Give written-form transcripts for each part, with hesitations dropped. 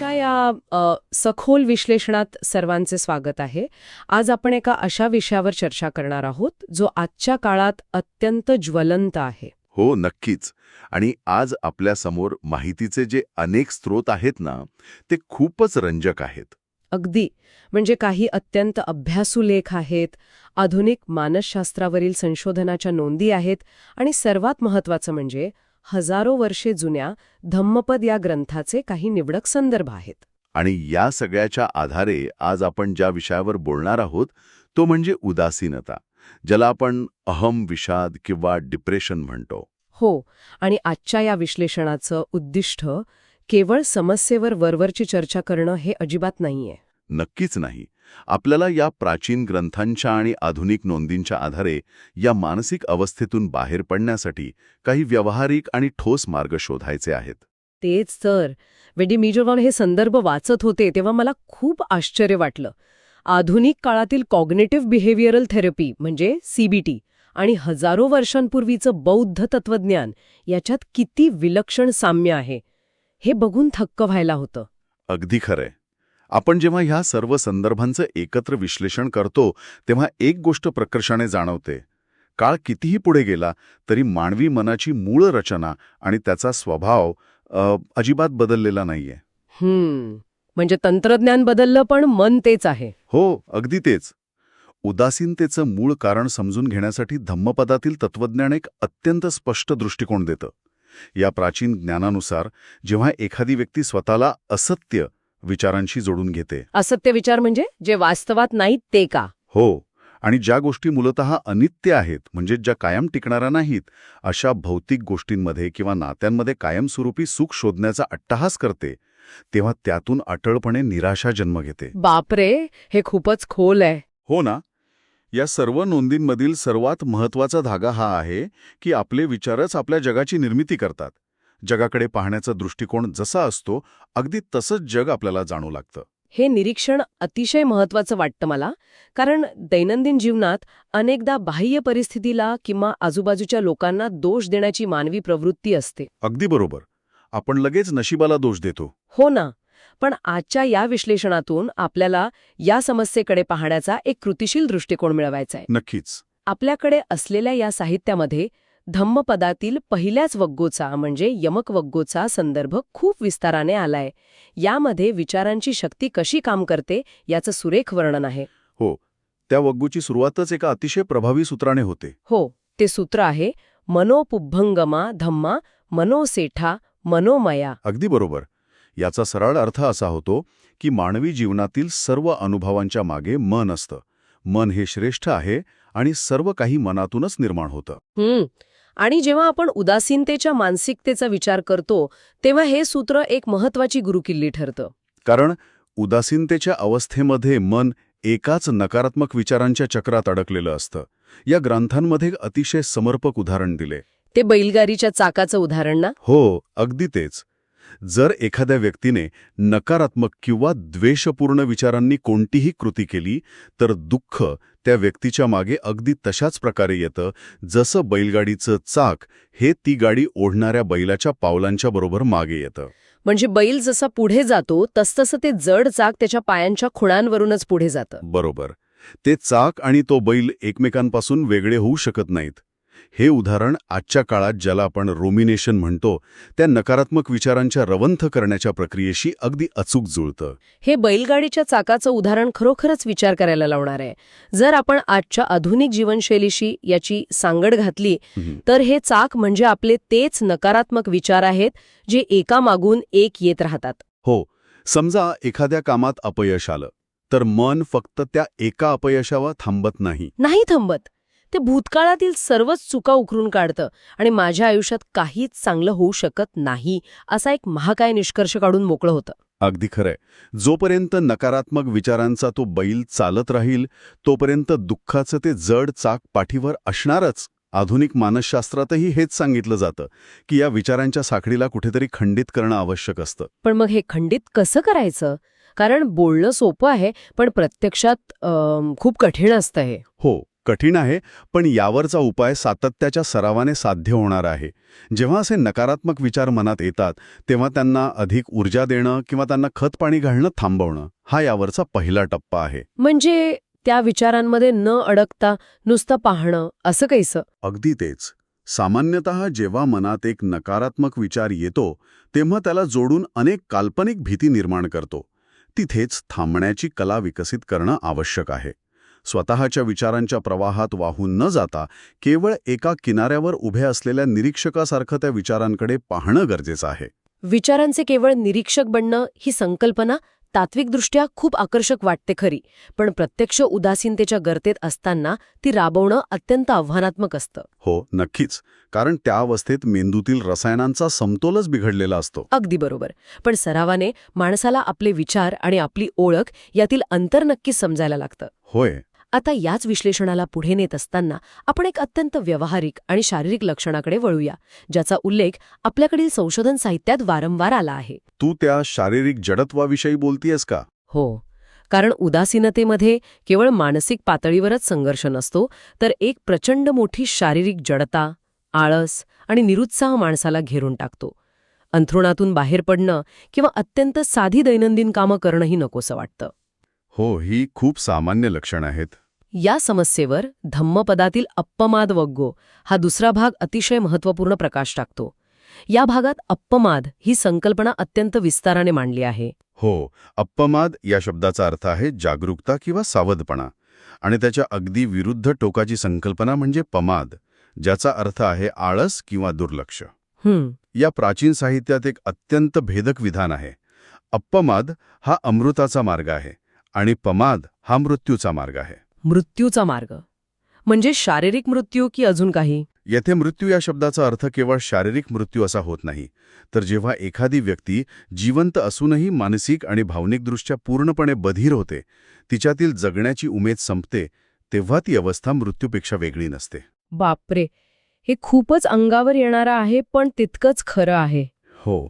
आजच्या या सखोल विश्लेषणात सर्वांचे स्वागत आहे. आज आपण एका अशा विषयावर चर्चा करणार आहोत जो आजच्या काळात अत्यंत ज्वलंत आहे. हो, नक्कीच. आणि आज आपल्यासमोर माहितीचे जे अनेक स्रोत आहेत ना, ते खूपच रंजक आहेत. अगदी. म्हणजे काही अत्यंत अभ्यासू लेख आहेत, आधुनिक मानसशास्त्रावरील संशोधनाच्या नोंदी आहेत आणि सर्वात महत्त्वाचं म्हणजे हजारो वर्षे जुन्या धम्मपद या ग्रंथाचे काही निवडक संदर्भ आहेत. आणि या सगळ्याच्या आधारे आज आपण ज्या विषयावर बोलणार आहोत तो म्हणजे उदासीनता, ज्याला आपण अहम विषाद किंवा डिप्रेशन म्हणतो. हो, आणि आजच्या या विश्लेषणाचं उद्दिष्ट केवळ समस्येवर वरवरची चर्चा करणं हे अजिबात नाहीये. नक्कीच नाही. आपल्याला या प्राचीन ग्रंथांच्या आणि आधुनिक नोंदींच्या आधारे या मानसिक अवस्थेतून बाहेर पडण्यासाठी काही व्यावहारिक आणि ठोस मार्ग शोधायचे आहेत. तेच तर. मी जेव्हा हे संदर्भ वाचत होते तेव्हा मला खूप आश्चर्य वाटलं. आधुनिक काळातील कॉग्निटिव्ह बिहेवियरल थेरपी म्हणजे CBT आणि हजारो वर्षांपूर्वीचं बौद्ध तत्वज्ञान याच्यात किती विलक्षण साम्य आहे हे बघून थक्क व्हायला होतं. अगदी खरंय. आपण जेव्हा ह्या सर्व संदर्भांचं एकत्र विश्लेषण करतो तेव्हा एक गोष्ट प्रकर्षाने जाणवते. काळ कितीही पुढे गेला तरी मानवी मनाची मूळ रचना आणि त्याचा स्वभाव अजिबात बदललेला नाहीये. म्हणजे तंत्रज्ञान बदललं पण मन तेच आहे. हो, अगदी तेच. उदासीनतेचं मूळ कारण समजून घेण्यासाठी धम्मपदातील तत्वज्ञान एक अत्यंत स्पष्ट दृष्टिकोन देतं. या प्राचीन ज्ञानानुसार जेव्हा एखादी व्यक्ती स्वतःला असत्य विचारांशी जोडून घेते. असत्य विचार म्हणजे जे वास्तवात नाहीत ते का? हो, आणि ज्या गोष्टी मूलतः अनित्य आहेत म्हणजे ज्या कायम टिकणाऱ्या नाहीत अशा भौतिक गोष्टींमध्ये किंवा नात्यांमध्ये कायमस्वरूपी सुख शोधण्याचा अट्टहास करते, तेव्हा त्यातून अटळपणे निराशा जन्म घेते. बापरे, हे खूपच खोल आहे. हो ना. या सर्व नोंदींमधील सर्वात महत्वाचा धागा हा आहे की आपले विचारच आपल्या जगाची निर्मिती करतात. जगाकडे पाहण्याचा दृष्टिकोन जसा असतो अगदी तसंच जग आपल्याला जाणू लागतं. हे निरीक्षण अतिशय महत्वाचं वाटतं मला, कारण दैनंदिन जीवनात अनेकदा बाह्य परिस्थितीला किंवा आजूबाजूच्या लोकांना दोष देण्याची मानवी प्रवृत्ती असते. अगदी बरोबर. आपण लगेच नशिबाला दोष देतो. हो ना. पण आजच्या या विश्लेषणातून आपल्याला या समस्येकडे पाहण्याचा एक कृतिशील दृष्टिकोन मिळवायचा आहे. नक्कीच. आपल्याकडे असलेल्या या साहित्यामध्ये धम्मपदातील पहिल्याच वग्गोचा म्हणजे यमक वग्गोचा संदर्भ खूप विस्ताराने आलाय. यामध्ये विचारांची शक्ती कशी काम करते याचं सुरेख वर्णन आहे. हो, त्या वग्गूची सुरुवातच एका अतिशय प्रभावी सूत्राने होते. हो, ते सूत्र आहे मनोपुब्भंगमा धम्मा मनोसेठा मनोमया. अगदी बरोबर. याचा सरळ अर्थ असा होतो की मानवी जीवनातील सर्व अनुभवांच्या मागे मन असतं. मन हे श्रेष्ठ आहे आणि सर्व काही मनातूनच निर्माण होतं. आणि जेव्हा आपण उदासीनतेच्या मानसिकतेचा विचार करतो तेव्हा हे सूत्र एक महत्वाची गुरुकिल्ली ठरतं. कारण उदासीनतेच्या अवस्थेमध्ये मन एकाच नकारात्मक विचारांच्या चक्रात अडकलेलं असतं. या ग्रंथांमध्ये एक अतिशय समर्पक उदाहरण दिले. ते बैलगाडीच्या चाकाचं उदाहरण ना? हो, अगदी तेच. जर एखाद्या व्यक्तीने नकारात्मक किंवा द्वेषपूर्ण विचारांनी कोणतीही कृती केली तर दुःख त्या व्यक्तीच्या मागे अगदी तशाच प्रकारे येतं जसं बैलगाडीचं चाक हे ती गाडी ओढणाऱ्या बैलाच्या पावलांच्या बरोबर मागे येतं. म्हणजे बैल जसा पुढे जातो तसतसं ते जड चाक त्याच्या पायांच्या खुणांवरूनच पुढे जातं. बरोबर. ते चाक आणि तो बैल एकमेकांपासून वेगळे होऊ शकत नाहीत. हे उदाहरण आजच्या काळात ज्याला आपण रोमिनेशन म्हणतो त्या नकारात्मक विचारांच्या रवंथ करण्याच्या प्रक्रियेशी अगदी अचूक जुळतं. हे बैलगाडीच्या चाकाचं उदाहरण खरोखरच विचार करायला लावणार आहे. जर आपण आजच्या आधुनिक जीवनशैलीशी याची सांगड घातली तर हे चाक म्हणजे आपले तेच नकारात्मक विचार आहेत जे एकामागून एक येत राहतात. हो, समजा एखाद्या कामात अपयश आलं तर मन फक्त त्या एका अपयशावर थांबत नाही. थांबत. ते भूतकाळातील सर्वच चुका उकरून काढतं आणि माझ्या आयुष्यात काहीच चांगलं होऊ शकत नाही असा एक महाकाय निष्कर्ष काढून मोकळं होतं. अगदी खरंय. जोपर्यंत नकारात्मक विचारांचा तो बैल चालत राहील तोपर्यंत दुःखाचं ते जड चाक पाठीवर असणारच. आधुनिक मानसशास्त्रातही हेच सांगितलं जातं की या विचारांच्या साखळीला कुठेतरी खंडित करणं आवश्यक असतं. पण मग हे खंडित कसं करायचं? कारण बोलणं सोपं आहे पण प्रत्यक्षात खूप कठीण असतं हे. हो, कठीण आहे, पण यावरचा उपाय सातत्याच्या सरावाने साध्य होणार आहे. जेव्हा असे नकारात्मक विचार मनात येतात तेव्हा त्यांना अधिक ऊर्जा देणं किंवा त्यांना खतपाणी घालणं थांबवणं हा यावरचा पहिला टप्पा आहे. म्हणजे त्या विचारांमध्ये न अडकता नुसतं पाहणं असं काहीसं. अगदी तेच. सामान्यतः जेव्हा मनात एक नकारात्मक विचार येतो तेव्हा त्याला जोडून अनेक काल्पनिक भीती निर्माण करतो. तिथेच थांबण्याची कला विकसित करणं आवश्यक आहे. स्वतःच्या विचारांच्या प्रवाहात वाहून न जाता केवळ एका किनाऱ्यावर उभे असलेल्या निरीक्षकासारखं त्या विचारांकडे पाहणं गरजेचं आहे. विचारांचे केवळ निरीक्षक बनणं ही संकल्पना तात्विकदृष्ट्या खूप आकर्षक वाटते खरी, पण प्रत्यक्ष उदासीनतेच्या गर्तेत असताना ती राबवणं अत्यंत आव्हानात्मक असतं. हो, नक्कीच. कारण त्या अवस्थेत मेंदूतील रसायनांचा समतोलच बिघडलेला असतो. अगदी बरोबर. पण सरावाने माणसाला आपले विचार आणि आपली ओळख यातील अंतर नक्कीच समजायला लागतं. होय. आता याच विश्लेषणाला पुढे नेत असताना आपण एक अत्यंत व्यावहारिक आणि शारीरिक लक्षणाकडे वळूया, ज्याचा उल्लेख आपल्याकडील संशोधन साहित्यात वारंवार आला आहे. तू त्या शारीरिक जडत्वाविषयी बोलतीयस का? हो, कारण उदासीनतेमध्ये केवळ मानसिक पातळीवरच संघर्ष नसतो, तर एक प्रचंड मोठी शारीरिक जडता, आळस आणि निरुत्साह माणसाला घेरून टाकतो. अंथरुणातून बाहेर पडणं किंवा अत्यंत साधी दैनंदिन कामं करणंही नकोसं वाटतं. हो, ही खूप सामान्य लक्षणं आहेत. या समस्येवर धम्मपदातील अप्पमाद वग्गो हा दुसरा भाग अतिशय महत्त्वपूर्ण प्रकाश टाकतो. या भागात अप्पमाद ही संकल्पना अत्यंत विस्ताराने मांडली आहे. हो, अप्पमाद या शब्दाचा अर्थ आहे जागरूकता किंवा सावधपणा, आणि त्याच्या अगदी विरुद्ध टोकाची संकल्पना म्हणजे पमाद, ज्याचा अर्थ आहे आळस किंवा दुर्लक्ष. या प्राचीन साहित्यात एक अत्यंत भेदक विधान आहे. अप्पमाद हा अमृताचा मार्ग आहे आणि पमाद हा मृत्यूचा मार्ग आहे. मृत्यूचा मार्ग म्हणजे शारीरिक मृत्यू की अजून काही? येथे मृत्यू या शब्दाचा अर्थ केवळ शारीरिक मृत्यू असा होत नाही, तर जेव्हा एखादी व्यक्ती जिवंत असूनही मानसिक आणि भावनिकदृष्ट्या पूर्णपणे बधीर होते, तिच्यातील जगण्याची उमेद संपते, तेव्हा ती अवस्था मृत्यूपेक्षा वेगळी नसते. बापरे, हे खूपच अंगावर येणारं आहे, पण तितकंच खरं आहे. हो,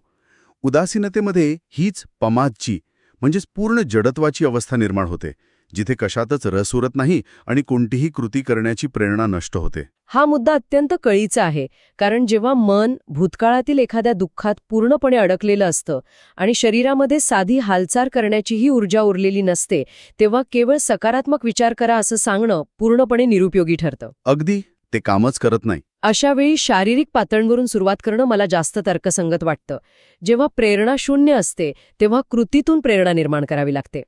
उदासीनतेमध्ये हीच पमादची म्हणजेच पूर्ण जडत्वाची अवस्था निर्माण होते, जिथे कशातच रस उरत नाही आणि कोणतीही कृती करण्याची प्रेरणा नष्ट होते. हा मुद्दा अत्यंत कळीचा आहे, कारण जेव्हा मन भूतकाळातील एखाद्या दुःखात पूर्णपणे अडकलेलं असतं आणि शरीरामध्ये साधी हालचाल करण्याचीही ऊर्जा उरलेली नसते, तेव्हा केवळ सकारात्मक विचार करा असं सांगणं पूर्णपणे निरुपयोगी ठरतं. अगदी, ते कामच करत नाही. अशावेळी शारीरिक पातळीवरून सुरुवात करणं मला जास्त तर्कसंगत वाटतं. जेव्हा प्रेरणा शून्य असते तेव्हा कृतीतून प्रेरणा निर्माण करावी लागते.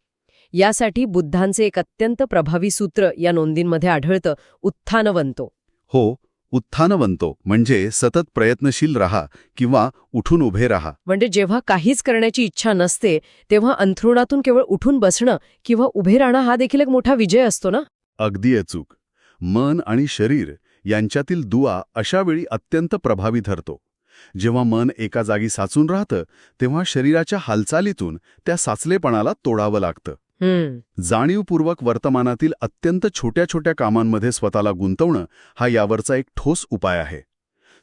यासाठी बुद्धांचे एक अत्यंत प्रभावी सूत्र या नोंदींमध्ये आढळतं, उत्थानवंतो. हो, उत्थानवंतो म्हणजे सतत प्रयत्नशील राहा किंवा उठून उभे राहा. म्हणजे जेव्हा काहीच करण्याची इच्छा नसते तेव्हा अंथरुणातून केवळ उठून बसणं किंवा उभे राहणं हा देखील एक मोठा विजय असतो ना. अगदी अचूक. मन आणि शरीर यांच्यातील दुवा अशावेळी अत्यंत प्रभावी ठरतो. जेव्हा मन एका जागी साचून राहतं तेव्हा शरीराच्या हालचालीतून त्या साचलेपणाला तोडावं लागतं. जाणीवपूर्वक वर्तमानातील अत्यंत छोट्या छोट्या कामांमध्ये स्वतःला गुंतवणं हा यावरचा एक ठोस उपाय आहे.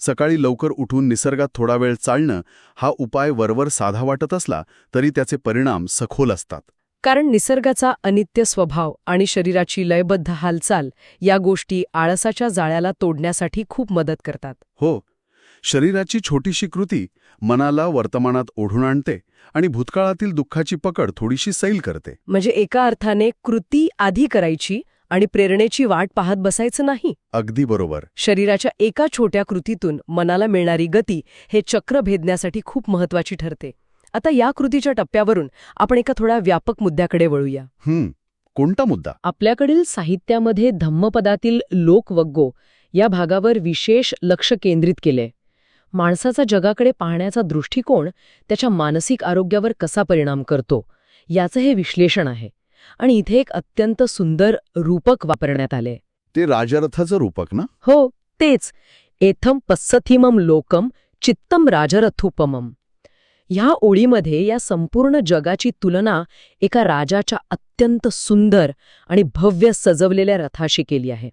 सकाळी लवकर उठून निसर्गात थोडा वेळ चालणं हा उपाय वरवर साधा वाटत असला तरी त्याचे परिणाम सखोल असतात. कारण निसर्गाचा अनित्य स्वभाव आणि शरीराची लयबद्ध हालचाल या गोष्टी आळसाच्या जाळ्याला तोडण्यासाठी खूप मदत करतात. हो, शरीराची छोटीशी कृती मनाला वर्तमानात ओढून आणते आणि भूतकाळातील दुःखाची पकड थोडीशी सैल करते. म्हणजे एका अर्थाने कृती आधी करायची आणि प्रेरणेची वाट पाहत बसायचं नाही. अगदी बरोबर. शरीराच्या एका छोट्या कृतीतून मनाला मिळणारी गती हे चक्र भेदण्यासाठी खूप महत्वाची ठरते. आता या कृतीच्या टप्प्यावरून आपण एका थोड्या व्यापक मुद्द्याकडे वळूया. कोणता मुद्दा? आपल्याकडील साहित्यामध्ये धम्मपदातील लोकवग्गो या भागावर विशेष लक्ष केंद्रित केले. माणसाचा जगाकडे पाहण्याचा दृष्टिकोन त्याच्या मानसिक आरोग्यावर कसा परिणाम करतो याचं हे विश्लेषण आहे. आणि इथे एक अत्यंत सुंदर रूपक वापरण्यात आले. ते राजरथाचं रूपक ना? हो, तेच. एथम पस्सथिमम लोकम चित्तम राजरथोपमम. ह्या ओळीमध्ये या संपूर्ण जगाची तुलना एका राजाच्या अत्यंत सुंदर आणि भव्य सजवलेल्या रथाशी केली आहे.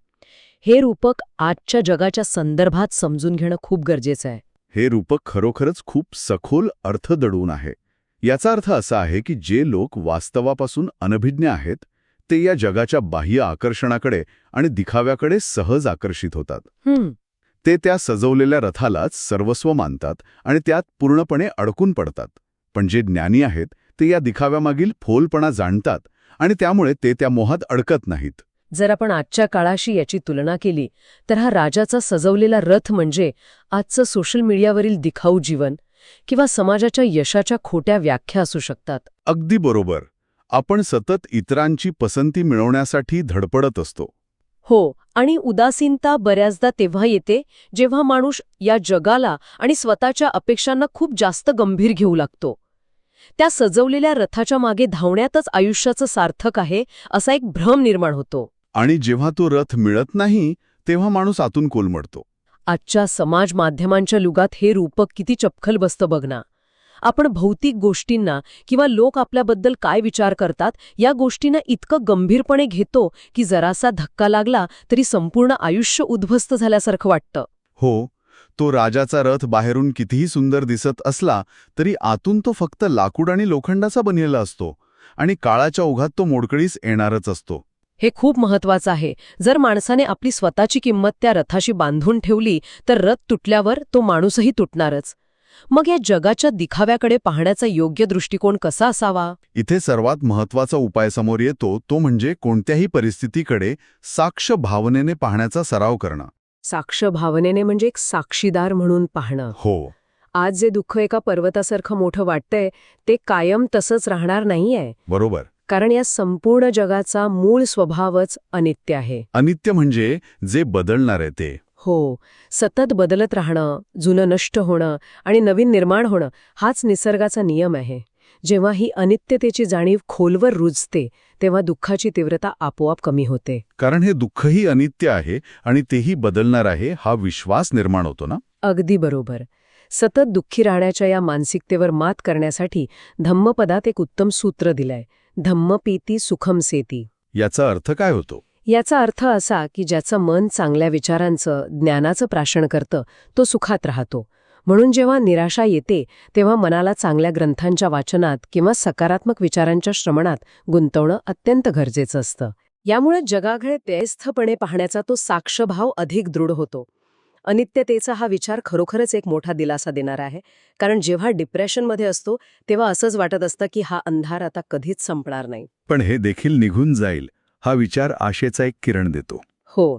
हे रूपक आजच्या जगाच्या संदर्भात समजून घेणं खूप गरजेचं आहे. हे रूपक खरोखरच खूप सखोल अर्थ दडवून आहे. याचा अर्थ असा आहे की जे लोक वास्तवापासून अनभिज्ञ आहेत ते या जगाच्या बाह्य आकर्षणाकडे आणि दिखाव्याकडे सहज आकर्षित होतात. ते त्या सजवलेल्या रथालाच सर्वस्व मानतात आणि त्यात पूर्णपणे अडकून पडतात. पण जे ज्ञानी आहेत ते या दिखाव्यामागील फोलपणा जाणतात आणि त्यामुळे ते त्या मोहात अडकत नाहीत. जर आपण आजच्या काळाशी याची तुलना केली तर हा राजाचा सजवलेला रथ म्हणजे आजचं सोशल मीडियावरील दिखाऊ जीवन किंवा समाजाच्या यशाच्या खोट्या व्याख्या असू शकतात. अगदी बरोबर. आपण सतत इतरांची पसंती मिळवण्यासाठी धडपडत असतो. हो, आणि उदासीनता बऱ्याचदा तेव्हा येते जेव्हा माणूस या जगाला आणि स्वतःच्या अपेक्षांना खूप जास्त गंभीर घेऊ लागतो. त्या सजवलेल्या रथाच्या मागे धावण्यातच आयुष्याचं सार्थक आहे असा एक भ्रम निर्माण होतो. आणि जेव्हा तो रथ मिळत नाही तेव्हा माणूस आतून कोलमडतो. आजच्या समाज माध्यमांच्या युगात हे रूपक किती चपखल बसतं बघ ना. आपण भौतिक गोष्टींना किंवा लोक आपल्याबद्दल काय विचार करतात या गोष्टींना इतकं गंभीरपणे घेतो की जरासा धक्का लागला तरी संपूर्ण आयुष्य उद्ध्वस्त झाल्यासारखं वाटतं. हो, तो राजाचा रथ बाहेरून कितीही सुंदर दिसत असला तरी आतून तो फक्त लाकूड आणि लोखंडाचा बनलेला असतो आणि काळाच्या ओघात तो मोडकळीस येणारच असतो. हे खूप महत्वाचं आहे. जर माणसाने आपली स्वतःची किंमत त्या रथाशी बांधून ठेवली तर रथ तुटल्यावर तो माणूसही तुटणारच. मग या जगाच्या दिखाव्याकडे पाहण्याचा योग्य दृष्टिकोन कसा असावा? इथे सर्वात महत्वाचा उपाय समोर येतो तो म्हणजे कोणत्याही परिस्थितीकडे साक्ष भावनेने पाहण्याचा सराव करणं. साक्ष भावनेने म्हणजे एक साक्षीदार म्हणून पाहणं. हो. आज जे दुःख एका पर्वतासारखं मोठं वाटतंय ते कायम तसंच राहणार नाहीये. बरोबर. कारण या संपूर्ण जगाचा मूळ स्वभावच अनित्य आहे. अनित्य म्हणजे जे बदलणार आहे ते. हो, सतत बदलत राहणं, जुनं नष्ट होणं आणि नवीन निर्माण होणं हाच निसर्गाचा नियम आहे. जेव्हा ही अनित्यतेची जाणीव खोलवर रुजते तेव्हा दुःखाची तीव्रता आपोआप कमी होते. कारण हे दुःखही अनित्य आहे आणि तेही बदलणार आहे हा विश्वास निर्माण होतो ना. अगदी बरोबर. सतत दुःखी राहण्याच्या या मानसिकतेवर मात करण्यासाठी धम्मपदात एक उत्तम सूत्र दिलंय, धम्मपीती सुखम सेती. याचा अर्थ काय होतो? याचा अर्थ असा की ज्याचं मन चांगल्या विचारांचं, ज्ञानाचं प्राशन करतं तो सुखात राहतो. म्हणून जेव्हा निराशा येते तेव्हा मनाला चांगल्या ग्रंथांच्या वाचनात किंवा सकारात्मक विचारांच्या श्रवणात गुंतवणं अत्यंत गरजेचं असतं. यामुळे जगाकडे व्यवस्थपणे पाहण्याचा तो साक्षभाव अधिक दृढ होतो. अनित्यतेचा हा विचार खरोखरच एक मोठा दिलासा देणार आहे. कारण जेव्हा डिप्रेशनमध्ये असतो तेव्हा असंच वाटत असतं की हा अंधार आता कधीच संपणार नाही. पण हे देखील निघून जाईल हा विचार आशेचा एक किरण देतो. हो.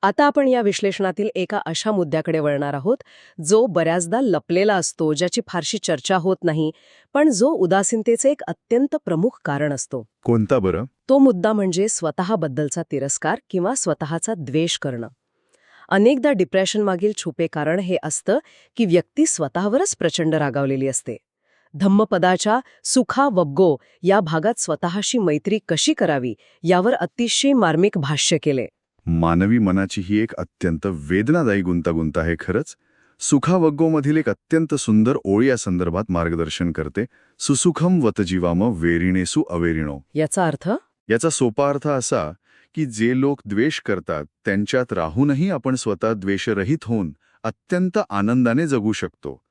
आता आपण या विश्लेषणातील एका अशा मुद्द्याकडे वळणार आहोत जो बऱ्याचदा लपलेला असतो, ज्याची फारशी चर्चा होत नाही, पण जो उदासीनतेचे एक अत्यंत प्रमुख कारण असतो. कोणता बरं? तो मुद्दा म्हणजे स्वतःबद्दलचा तिरस्कार किंवा स्वतःचा द्वेष करणं. अनेकदा डिप्रेशनमागील छुपे कारण हे असतं की व्यक्ती स्वतःवरच प्रचंड रागावलेली असते. धम्मपदाच्या सुखा वग्गो या भागात स्वतःशी मैत्री कशी करावी यावर अतिशय मार्मिक भाष्य केले. मानवी मनाची ही एक अत्यंत वेदनादायी गुंतागुंत आहे खरंच. सुखावग्गोमधील एक अत्यंत सुंदर ओळ या संदर्भात मार्गदर्शन करते. सुसुखम वतजीवाम वेरिणेसु अवेरिणो. याचा अर्थ? याचा सोपा अर्थ असा की जे लोक द्वेष करतात त्यांच्यात राहूनही आपण स्वतः द्वेषरहित होऊन अत्यंत आनंदाने जगू शकतो.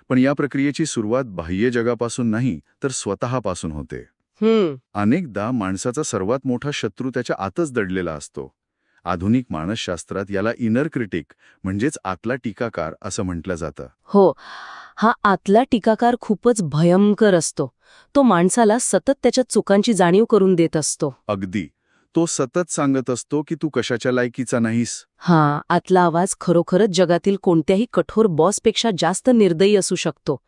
पण या प्रक्रियेची सुरुवात बाह्य जगापासून नाही तर स्वतःपासून होते. अनेकदा माणसाचा सर्वात मोठा शत्रू त्याच्या आतच दडलेला असतो. आधुनिक मानसशास्त्रात याला इनर क्रिटिक म्हणजेच आतला टीकाकार असं म्हटलं जातं. हो, हा आतला टीकाकार खूपच भयंकर असतो. तो माणसाला सतत त्याच्या चुकांची जाणीव करून देत असतो. अगदी. तो सतत सांगत असतो की तू कशाच्या लायकीचा नाहीस. हा आतला आवाज खरोखरच जगातील कोणत्याही कठोर बॉसपेक्षा जास्त निर्दयी असू शकतो.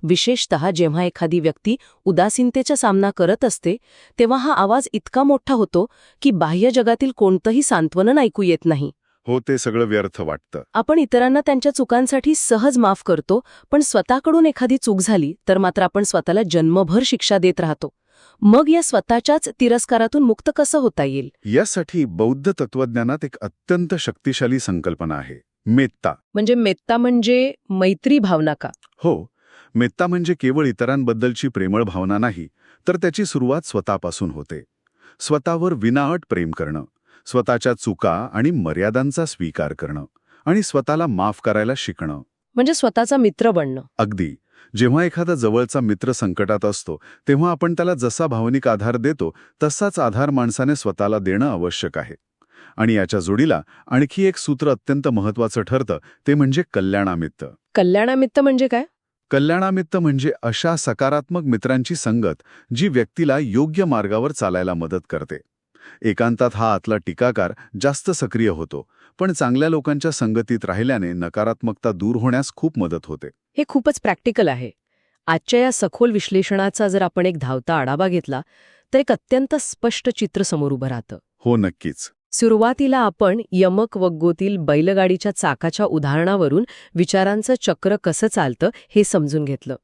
विशेषतः जेव्हा एखादी व्यक्ती उदासीनतेचा सामना करत असते तेव्हा हा आवाज इतका मोठा होतो की बाह्य जगातील कोणतंही सांत्वनन ऐकू येत नाही. हो, ते सगळं व्यर्थ वाटतं. आपण इतरांना त्यांच्या चुकांसाठी सहज माफ करतो, पण स्वतःकडून एखादी चूक झाली तर मात्र आपण स्वतःला जन्मभर शिक्षा देत राहतो. मग या स्वतःच्याच तिरस्कारातून मुक्त कसं होता येईल? यासाठी बौद्ध तत्वज्ञानात एक अत्यंत शक्तिशाली संकल्पना आहे, मेत्ता. मेत्ता म्हणजे मैत्री भावना का? हो, मेत्ता म्हणजे केवळ इतरांबद्दलची प्रेमळ भावना नाही, तर त्याची सुरुवात स्वतःपासून होते. स्वतःवर विनाअट प्रेम करणं, स्वतःच्या चुका आणि मर्यादांचा स्वीकार करणं आणि स्वतःला माफ करायला शिकणं. म्हणजे स्वतःचा मित्र बनणं. अगदी. जेव्हा एखादा जवळचा मित्र संकटात असतो तेव्हा आपण त्याला जसा भावनिक आधार देतो तसाच आधार माणसाने स्वतःला देणं आवश्यक आहे. आणि याच्या जोडीला आणखी एक सूत्र अत्यंत महत्त्वाचं ठरतं, ते म्हणजे कल्याणामित्र. कल्याणामित्त म्हणजे काय? कल्याणामित्र म्हणजे अशा सकारात्मक मित्रांची संगत जी व्यक्तीला योग्य मार्गावर चालायला मदत करते. एकांतात हा आतला टीकाकार जास्त सक्रिय होतो, पण चांगल्या लोकांच्या संगतीत राहिल्याने नकारात्मकता दूर होण्यास खूप मदत होते. हे खूपच प्रॅक्टिकल आहे. आजच्या या सखोल विश्लेषणाचा जर आपण एक धावता आढावा घेतला तर एक अत्यंत स्पष्ट चित्र समोर उभं राहतं. हो, नक्कीच. सुरुवातीला आपण यमक वग्गोतील बैलगाडीच्या चाकाच्या उदाहरणावरून विचारांचं चक्र कसं चालतं हे समजून घेतलं.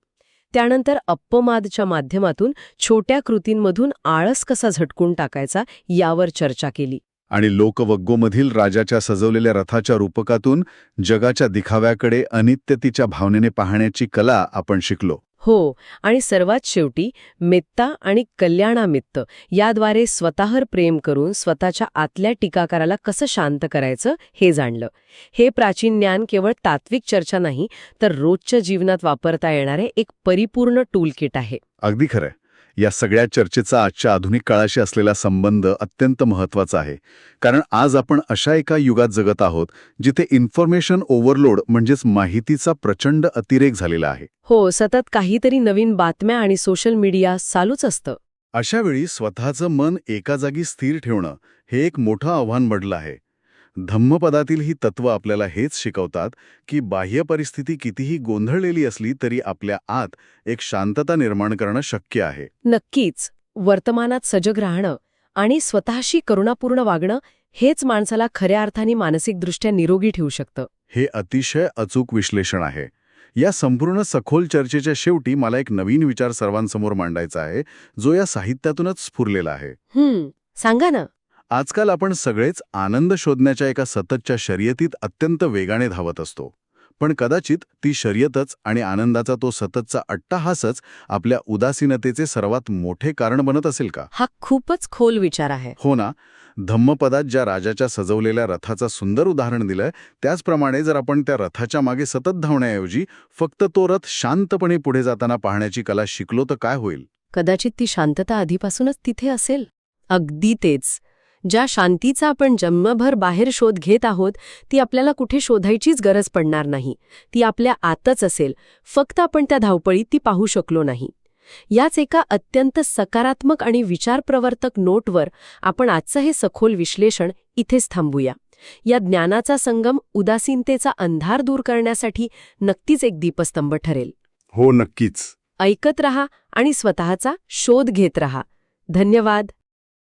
त्यानंतर अप्पमादच्या माध्यमातून छोट्या कृतींमधून आळस कसा झटकून टाकायचा यावर चर्चा केली. आणि लोकवग्गोमधील राजाच्या सजवलेल्या रथाच्या रूपकातून जगाच्या दिखाव्याकडे अनित्यतेच्या भावनेने पाहण्याची कला आपण शिकलो. हो, आणि सर्वात शेवटी मेत्ता आणि कल्याणामित्त याद्वारे स्वतःवर प्रेम करून स्वतःच्या आतल्या टीकाकाराला कसं शांत करायचं हे जाणलं. हे प्राचीन ज्ञान केवळ तात्विक चर्चा नाही, तर रोजच्या जीवनात वापरता येणारे एक परिपूर्ण टूलकिट आहे. अगदी खरंय. या सगळ्या चर्चेचा आजच्या आधुनिक काळाशी असलेला संबंध अत्यंत महत्त्वाचा आहे. कारण आज आपण अशा एका युगात जगत आहोत जिथे इन्फॉर्मेशन ओव्हरलोड म्हणजेच माहितीचा प्रचंड अतिरेक झालेला आहे. हो, सतत काहीतरी नवीन बातम्या आणि सोशल मीडिया चालूच असतं. अशावेळी स्वतःचं मन एका जागी स्थिर ठेवणं हे एक मोठं आव्हान बनलं आहे. धम्मपदातील ही तत्त्व आपल्याला हेच शिकवतात की बाह्य परिस्थिती कितीही गोंधळलेली असली तरी आपल्या आत एक शांतता निर्माण करणं शक्य आहे. नक्कीच. वर्तमानात सजग राहणं आणि स्वतःशी करुणापूर्ण वागणं हेच माणसाला खऱ्या अर्थाने मानसिकदृष्ट्या निरोगी ठेवू शकतं. हे अतिशय अचूक विश्लेषण आहे. या संपूर्ण सखोल चर्चेच्या शेवटी मला एक नवीन विचार सर्वांसमोर मांडायचा आहे, जो या साहित्यातूनच स्फुरलेला आहे. सांगा ना. आजकाल आपण सगळेच आनंद शोधण्याच्या एका सततच्या शर्यतीत अत्यंत वेगाने धावत असतो. पण कदाचित ती शर्यतच आणि आनंदाचा तो सततचा अट्टाहासच आपल्या उदासीनतेचे सर्वात मोठे कारण बनत असेल का? हा खूपच खोल विचार आहे. हो ना. धम्मपदात ज्या राजाच्या सजवलेल्या रथाचं सुंदर उदाहरण दिलंय, त्याचप्रमाणे जर आपण त्या रथाच्या मागे सतत धावण्याऐवजी फक्त तो रथ शांतपणे पुढे जाताना पाहण्याची कला शिकलो तर काय होईल? कदाचित ती शांतता आधीपासूनच तिथे असेल. अगदी तेच. ज्या शांतीचा आपण जन्मभर बाहेर शोध घेत आहोत ती आपल्याला कुठे शोधायचीच गरज पडणार नाही. ती आपल्या आतच असेल, फक्त आपण त्या धावपळीत ती पाहू शकलो नाही. याच एका अत्यंत सकारात्मक आणि विचारप्रवर्तक नोटवर आपण आजचं हे सखोल विश्लेषण इथेच थांबूया. या ज्ञानाचा संगम उदासीनतेचा अंधार दूर करण्यासाठी नक्कीच एक दीपस्तंभ ठरेल. हो, नक्कीच. ऐकत रहा आणि स्वतःचा शोध घेत रहा. धन्यवाद.